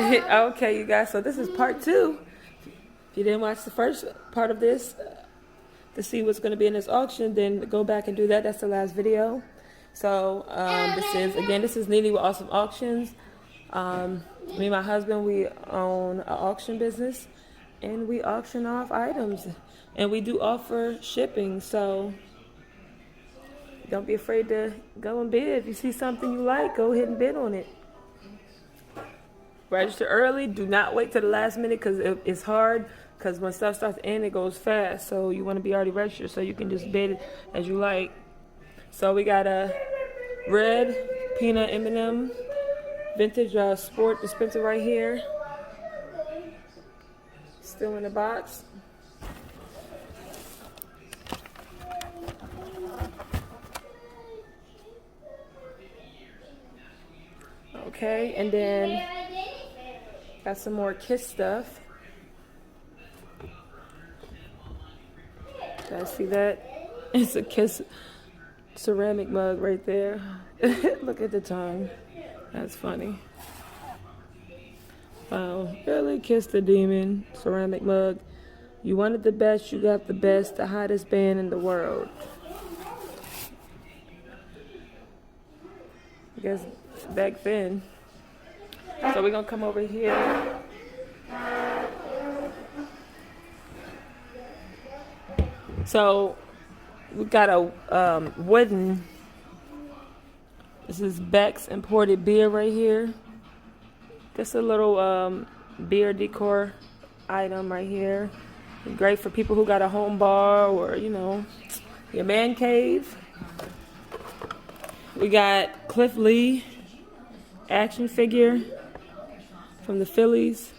Okay, you guys, so this is part 2. If you didn't watch the first part of this to see what's going to be in this auction, then go back and do that. That's the last video. So this is Neely with Awesome Auctions. Me and my husband, we own an auction business, and we auction off items, and we do offer shipping. So don't be afraid to go and bid. If you see something you like, go ahead and bid on it. Register early. Do not wait till the last minute, because it's hard, because when stuff starts to end, it goes fast. So you want to be already registered so you can just bid as you like. So we got a red peanut M&M vintage sport dispenser right here. Still in the box. Okay, and then got some more Kiss stuff. Guys, see that? It's a Kiss ceramic mug right there. Look at the tongue. That's funny. Wow, really? Kiss the Demon ceramic mug. You wanted the best, you got the best, the hottest band in the world. I guess back then. So we're gonna come over here. So we got a wooden, this is Beck's imported beer right here. Just a little beer decor item right here. Great for people who got a home bar or, you know, your man cave. We got Cliff Lee action figure from the Phillies.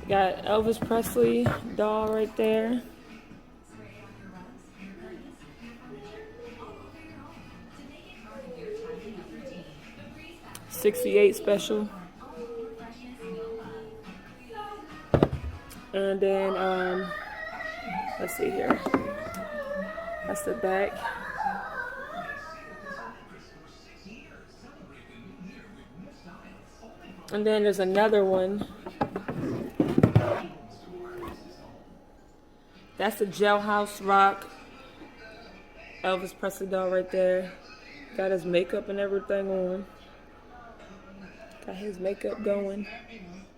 Got Elvis Presley doll right there. '68 special. And then let's see here. That's the back. And then there's another one. That's the Jailhouse Rock Elvis Presley doll right there. Got his makeup and everything on. Got his makeup going.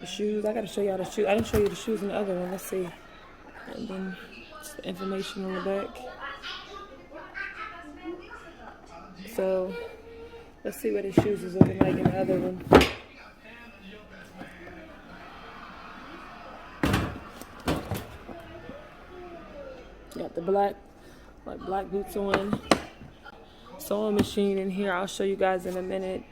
The shoes. I gotta show y'all the shoes. I didn't show you the shoes in the other one. Let's see. And then just the information on the back. So let's see what his shoes is looking like in the other one. Got the black boots on. Sewing machine in here. I'll show you guys in a minute.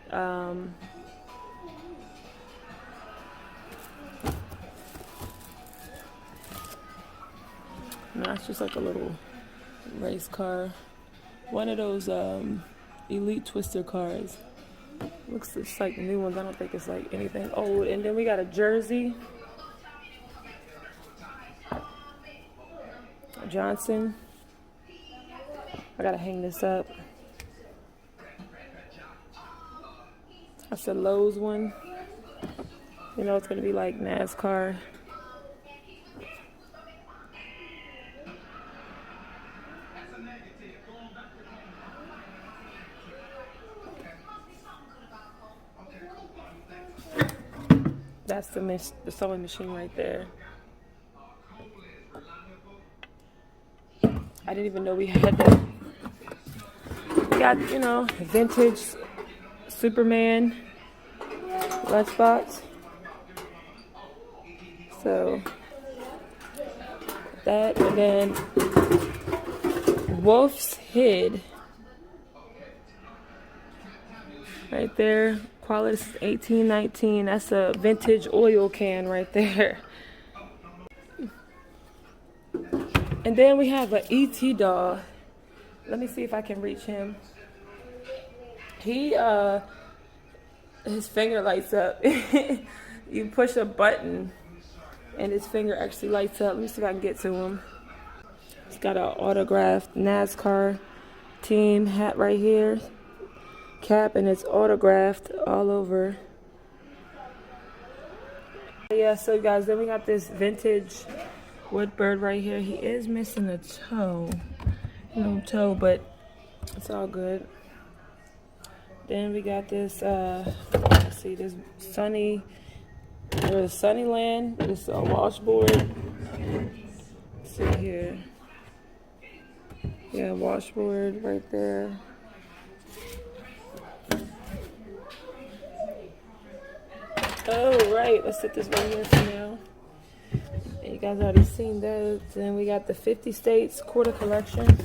No, it's just like a little race car. One of those Elite Twister cars. Looks just like the new ones. I don't think it's like anything old. And then we got a jersey. Johnson. I gotta hang this up. That's a Lowe's one. You know it's gonna be like NASCAR. That's the sewing machine right there. I didn't even know we had that. We got, you know, vintage Superman lunchbox. So that, and then Wolf's Head right there. Quality is 1819. That's a vintage oil can right there. And then we have an E.T. doll. Let me see if I can reach him. He, his finger lights up. You push a button and his finger actually lights up. Let me see if I can get to him. He's got an autographed NASCAR team hat right here, cap, and it's autographed all over. Yeah, so guys, then we got this vintage Woodbird right here. He is missing a toe, but it's all good. Then we got this, let's see, this Sunnyland, this washboard. Let's see here. Yeah, washboard right there. Oh, right, let's set this right here for now. And you guys already seen those. Then we got the 50 States quarter collection.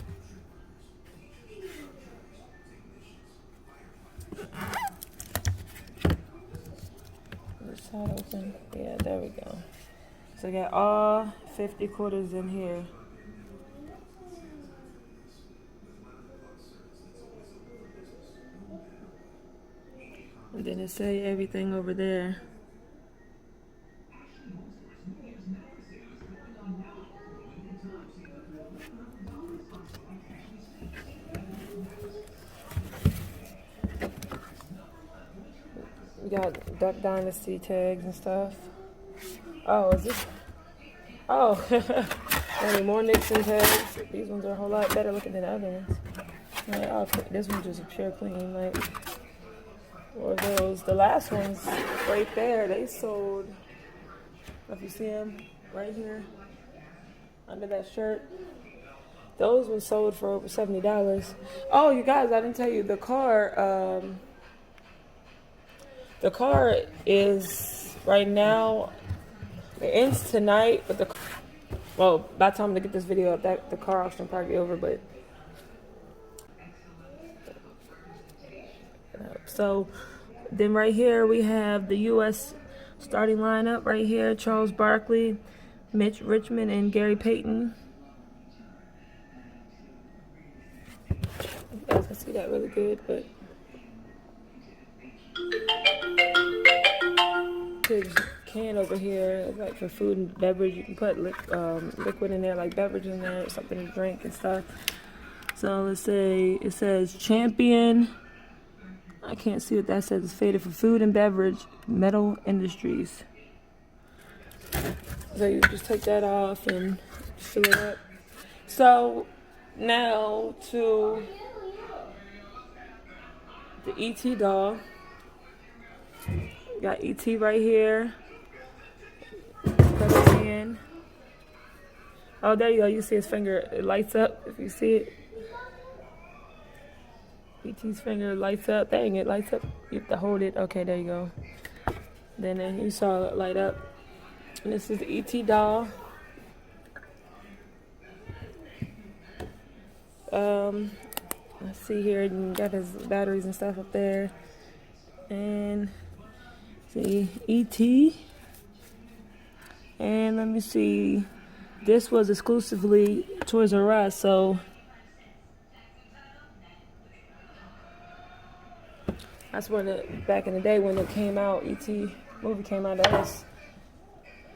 Side open. Yeah, there we go. So I got all 50 quarters in here. And then it say everything over there. We got Duck Dynasty tags and stuff. Oh, is this? Oh, any more Nixon tags? These ones are a whole lot better looking than the other ones. Yeah, this one's just a pure clean, like. Or those, the last ones right there, they sold. If you see them right here under that shirt, those ones sold for over $70. Oh, you guys, I didn't tell you the car. The car is right now. It ends tonight, but by the time to get this video up, the car auction will probably be over. But so then right here we have the U.S. starting lineup right here: Charles Barkley, Mitch Richmond, and Gary Payton. You guys can see that really good, but big can over here, like for food and beverage. You can put liquid in there, like beverage in there, or something to drink and stuff. So let's say it says Champion. I can't see what that says. It's faded for food and beverage, Metal Industries. So you just take that off and fill it up. So now to the E.T. doll. Got E.T. right here. Put it in. Oh, there you go. You see his finger. It lights up if you see it. E.T.'s finger lights up. Dang, it lights up. You have to hold it. Okay, there you go. Then you saw it light up. And this is the E.T. doll. Let's see here. You got his batteries and stuff up there. And see, E.T. And let me see. This was exclusively Toys R Us, so that's when back in the day when it came out, E.T. movie came out. That was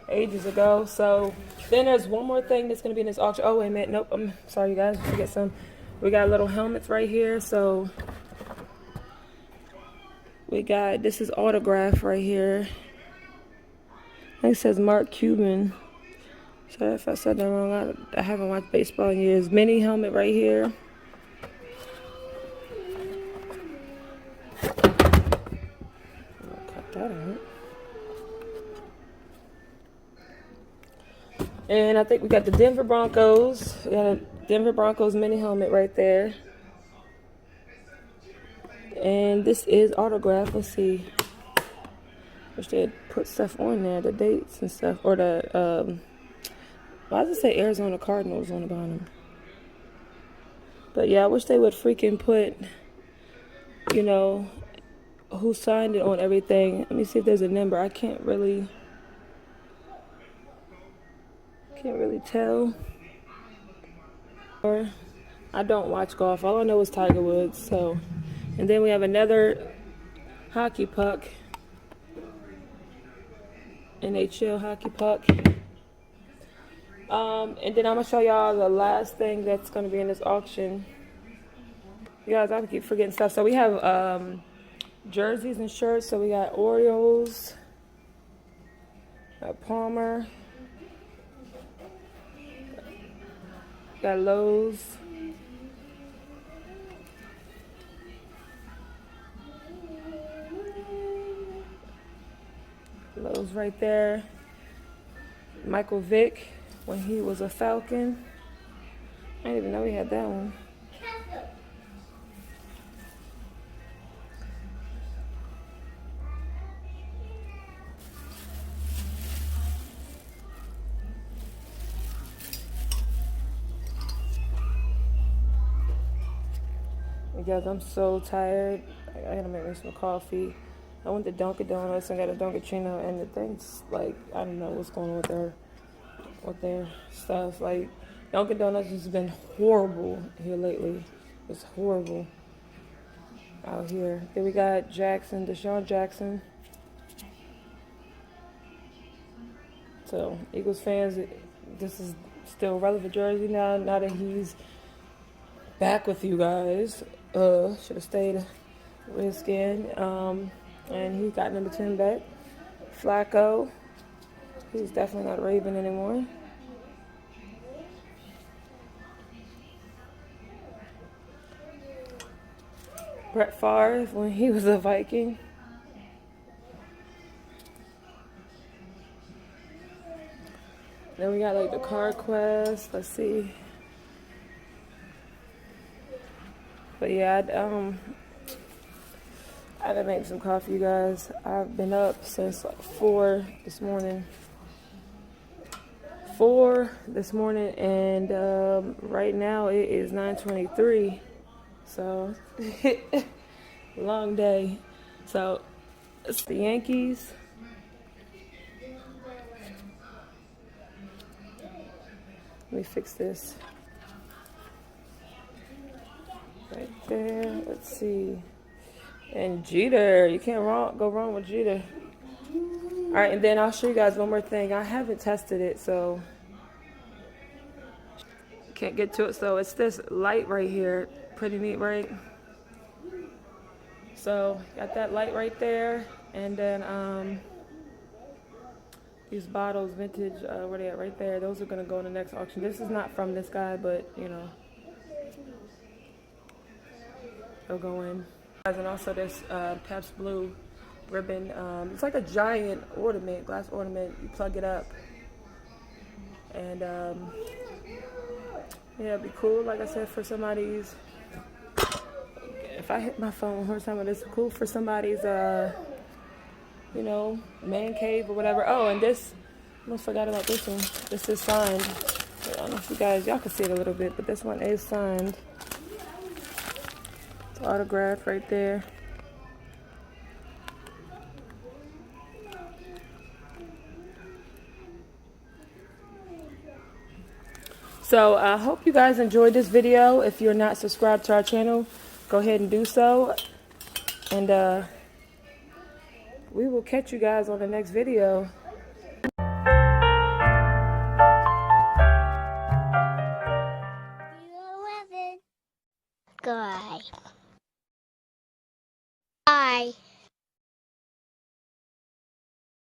ages ago. So then there's one more thing that's gonna be in this auction. Oh wait a minute, nope. I'm sorry, you guys. We get some. We got little helmets right here. So we got, this is autograph right here. I think it says Mark Cuban. Sorry if I said that wrong. I haven't watched baseball in years. Mini helmet right here. Cut that out. And I think we got the Denver Broncos. We got a Denver Broncos mini helmet right there. And this is autograph. Let's see. Wish they had put stuff on there, the dates and stuff, or the why does it say Arizona Cardinals on the bottom? But yeah, I wish they would freaking put, you know, who signed it on everything. Let me see if there's a number. I can't really tell. Or I don't watch golf. All I know is Tiger Woods. So, and then we have another hockey puck. NHL hockey puck. And then I'm gonna show y'all the last thing that's gonna be in this auction. You guys, I keep forgetting stuff. So we have jerseys and shirts. So we got Orioles, got Palmer, got Lowe's, right there. Michael Vick when he was a Falcon. I didn't even know he had that one. Guys, I'm so tired. I gotta make me some coffee. I went to Dunkin' Donuts and got a Dunkin' and the thing's like, I don't know what's going on with their stuff. Like, Dunkin' Donuts has been horrible here lately. It's horrible out here. Then we got 𝙎𝙤𝙤𝙬𝙗 Jackson. So, Eagles fans, this is still relevant jersey now that he's back with you guys. Should have stayed with his skin. And he got number 10 back. Flacco. He's definitely not Raven anymore. Brett Favre when he was a Viking. Then we got like the Card Quest. Let's see. But yeah, I gotta make some coffee, you guys. I've been up since like 4 this morning. 4 this morning, and right now it is 9:23. So long day. So it's the Yankees. Let me fix this. Right there. Let's see. And Jeter. You can't go wrong with Jeter. Alright, and then I'll show you guys one more thing. I haven't tested it, so can't get to it. So it's this light right here. Pretty neat, right? So got that light right there. And then these bottles, vintage, where they at? Right there. Those are gonna go in the next auction. This is not from this guy, but you know, they'll go in. And also this Pabst Blue ribbon. It's like a giant ornament, glass ornament. You plug it up, and yeah, it'd be cool. Like I said, for somebody's. If I hit my phone one more time, it's cool for somebody's, you know, man cave or whatever. Oh, and this, I almost forgot about this one. This is signed. I don't know if you guys, y'all can see it a little bit, but this one is signed. It's autographed right there. So I hope you guys enjoyed this video. If you're not subscribed to our channel, go ahead and do so. And we will catch you guys on the next video.